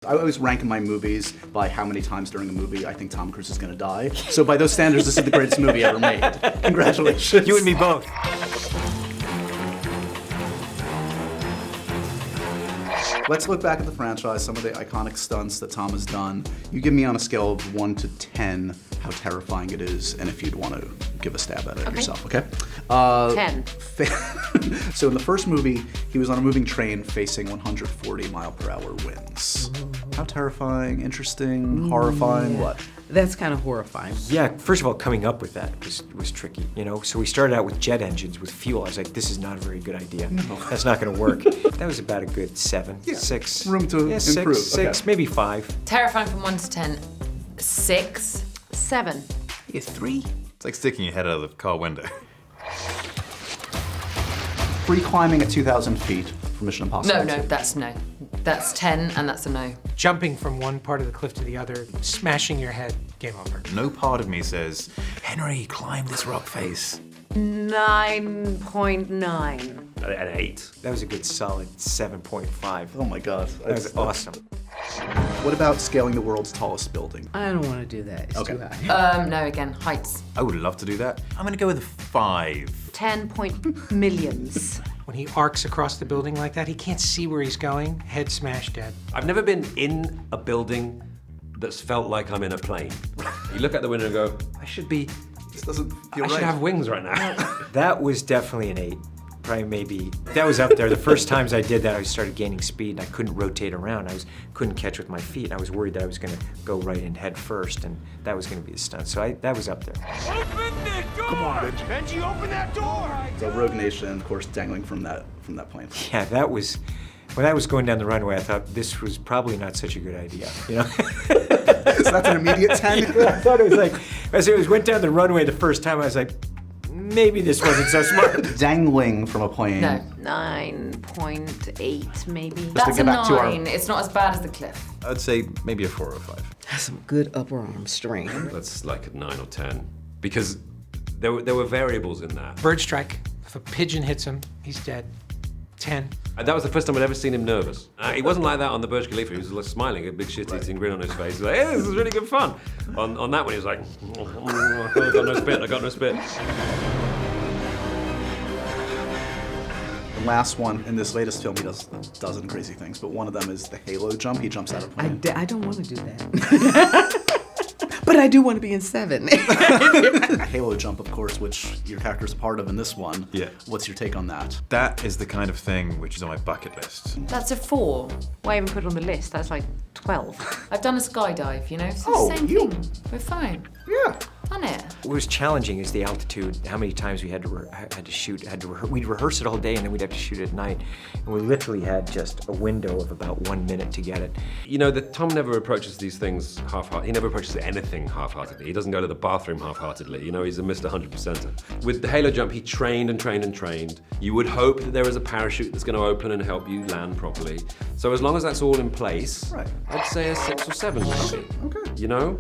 I always rank my movies by how many times during a movie I think Tom Cruise is going to die. So by those standards, this is the greatest movie ever made. Congratulations. You and me both. Let's look back at the franchise, some of the iconic stunts that Tom has done. You give me on a scale of 1 to 10 how terrifying it is, and if you'd want to give a stab at it yourself, okay? 10. So in the first movie, he was on a moving train facing 140-mile-per-hour winds. How terrifying, interesting, horrifying, what? That's kind of horrifying. Yeah, first of all, coming up with that was tricky, you know? So we started out with jet engines with fuel. I was like, this is not a very good idea. No. That's not gonna work. That was about a good 7, 6. Room to improve. Six, maybe 5. Terrifying from 1 to 10. 6. 7. Yeah, 3. It's like sticking your head out of the car window. Free climbing at 2,000 feet for Mission Impossible. No, that's no. That's 10 and that's a no. Jumping from one part of the cliff to the other, smashing your head, game over. No part of me says, Henry, climb this rock face. 9.9. An 8. That was a good solid 7.5. Oh my God. That was awesome. What about scaling the world's tallest building? I don't want to do that. It's Okay. too high. No, again, heights. I would love to do that. I'm gonna go with a 5. 10 point millions. When he arcs across the building like that, he can't see where he's going. Head smashed dead. I've never been in a building that's felt like I'm in a plane. You look out the window and go, I should Doesn't feel I should right. have wings right now. That was definitely an 8. Probably maybe, that was up there. The first times I did that, I started gaining speed and I couldn't rotate around. Couldn't catch with my feet. I was worried that I was gonna go right in head first and that was gonna be a stunt. So that was up there. Open the door! Come on, Benji, open that door! So Rogue Nation, of course, dangling from that plane. Yeah, that was, when I was going down the runway, I thought this was probably not such a good idea, you know? So that's an immediate 10? I thought it was like, as it went down the runway the first time, I was like, maybe this wasn't so smart. Dangling from a plane. No. 9.8 maybe. That's a get back to our- 9. It's not as bad as the cliff. I'd say maybe a 4 or 5. That's some good upper arm strength. That's like a 9 or 10. Because there were variables in that. Bird strike. If a pigeon hits him, he's dead. 10. And that was the first time I'd ever seen him nervous. He wasn't like that on the Burj Khalifa. He was like smiling, a big shit-eating grin on his face. He was like, hey, this is really good fun. On that one, he was like, I got no spit, I got no spit. The last one in this latest film, he does a dozen crazy things, but one of them is the halo jump. He jumps out of a plane. I don't want to do that. But I do want to be in 7. Halo jump, of course, which your character's a part of in this one. Yeah. What's your take on that? That is the kind of thing which is on my bucket list. That's a 4. Why even put it on the list? That's like 12. I've done a skydive, you know, so Oh, same you- thing. We're fine. Yeah. Done it. What was challenging is the altitude, how many times we had to shoot, we'd rehearse it all day and then we'd have to shoot at night. And we literally had just a window of about 1 minute to get it. You know, Tom never approaches these things half-heartedly. He never approaches anything half-heartedly. He doesn't go to the bathroom half-heartedly. You know, he's a Mr. 100%er. With the halo jump, he trained and trained and trained. You would hope that there is a parachute that's going to open and help you land properly. So as long as that's all in place, Right. I'd say a 6 or 7 maybe. Okay. You know?